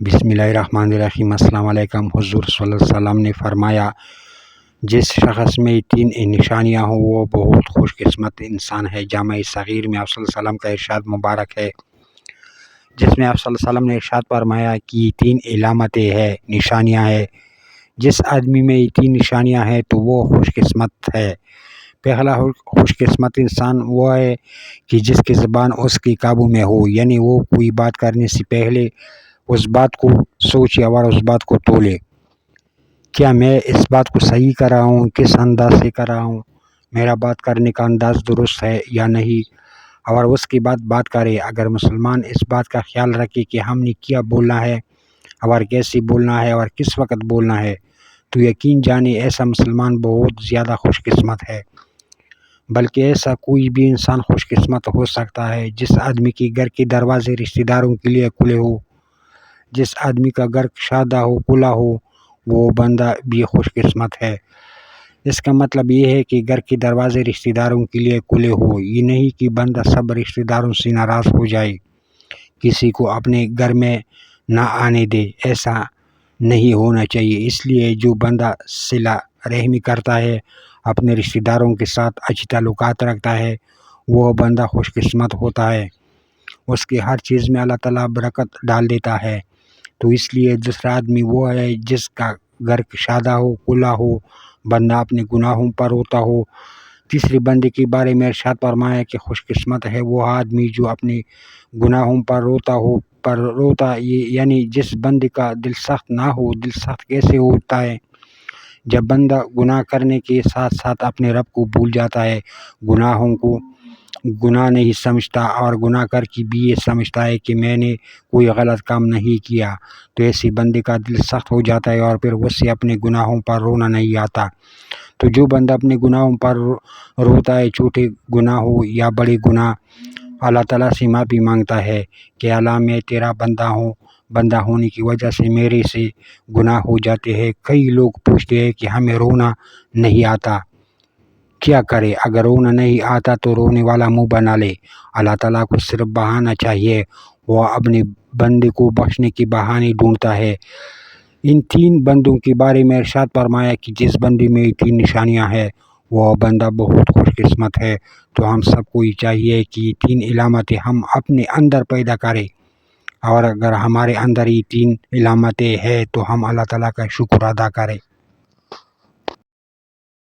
بسم اللہ الرحمن الرحیم۔ السلام علیکم۔ حضور صلی اللہ علیہ وسلم نے فرمایا، جس شخص میں 3 نشانیاں ہوں وہ بہت خوش قسمت انسان ہے۔ جامع صغیر میں آپ صلی اللہ علیہ وسلم کا ارشاد مبارک ہے، جس میں آپ صلی اللہ علیہ وسلم نے ارشاد فرمایا کہ 3 علامتیں ہیں، نشانیاں ہیں۔ جس آدمی میں 3 نشانیاں ہیں تو وہ خوش قسمت ہے۔ پہلا خوش قسمت انسان وہ ہے کہ جس کی زبان اس کی قابو میں ہو، یعنی وہ کوئی بات کرنے سے پہلے اس بات کو سوچے اور اس بات کو تولے، کیا میں اس بات کو صحیح کر رہا ہوں، کس انداز سے کر رہا ہوں، میرا بات کرنے کا انداز درست ہے یا نہیں، اور اس کے بعد بات کرے۔ اگر مسلمان اس بات کا خیال رکھے کہ ہم نے کیا بولنا ہے اور کیسے بولنا ہے اور کس وقت بولنا ہے، تو یقین جانے ایسا مسلمان بہت زیادہ خوش قسمت ہے۔ بلکہ ایسا کوئی بھی انسان خوش قسمت ہو سکتا ہے جس آدمی کے گھر کے دروازے رشتہ داروں کے لیے کھلے ہو، جس آدمی کا گھر شادہ ہو، کھلا ہو، وہ بندہ بھی خوش قسمت ہے۔ اس کا مطلب یہ ہے کہ گھر کے دروازے رشتہ داروں کے لیے کھلے ہو، یہ نہیں کہ بندہ سب رشتہ داروں سے ناراض ہو جائے، کسی کو اپنے گھر میں نہ آنے دے۔ ایسا نہیں ہونا چاہیے۔ اس لیے جو بندہ صلہ رحمی کرتا ہے، اپنے رشتہ داروں کے ساتھ اچھی تعلقات رکھتا ہے، وہ بندہ خوش قسمت ہوتا ہے۔ اس کے ہر چیز میں اللہ تعالیٰ برکت ڈال دیتا ہے۔ تو اس لیے دوسرا آدمی وہ ہے جس کا گھر شادہ ہو، کھلا ہو، بندہ اپنے گناہوں پر روتا ہو۔ تیسرے بندے کے بارے میں ارشاد فرمایا کہ خوش قسمت ہے وہ آدمی جو اپنے گناہوں پر روتا یعنی جس بندے کا دل سخت نہ ہو۔ دل سخت کیسے ہوتا ہے؟ جب بندہ گناہ کرنے کے ساتھ ساتھ اپنے رب کو بھول جاتا ہے، گناہوں کو گناہ نہیں سمجھتا اور گناہ کر کے بھی یہ سمجھتا ہے کہ میں نے کوئی غلط کام نہیں کیا، تو ایسے بندے کا دل سخت ہو جاتا ہے اور پھر اس سے اپنے گناہوں پر رونا نہیں آتا۔ تو جو بندہ اپنے گناہوں پر روتا ہے، چھوٹے گناہ ہو یا بڑے گناہ، اللہ تعالیٰ سے معافی مانگتا ہے کہ اللہ میں تیرا بندہ ہونے کی وجہ سے میرے سے گناہ ہو جاتے ہیں۔ کئی لوگ پوچھتے ہیں کہ ہمیں رونا نہیں آتا، کیا کرے؟ اگر رونا نہیں آتا تو رونے والا منہ بنا لے۔ اللہ تعالیٰ کو صرف بہانا چاہیے، وہ اپنے بندے کو بخشنے کے بہانے ڈھونڈتا ہے۔ ان 3 بندوں کے بارے میں ارشاد فرمایا کہ جس بندے میں 3 نشانیاں ہیں وہ بندہ بہت خوش قسمت ہے۔ تو ہم سب کو یہ چاہیے کہ یہ 3 علامتیں ہم اپنے اندر پیدا کریں، اور اگر ہمارے اندر یہ 3 علامتیں ہیں تو ہم اللہ تعالیٰ کا شکر ادا کریں۔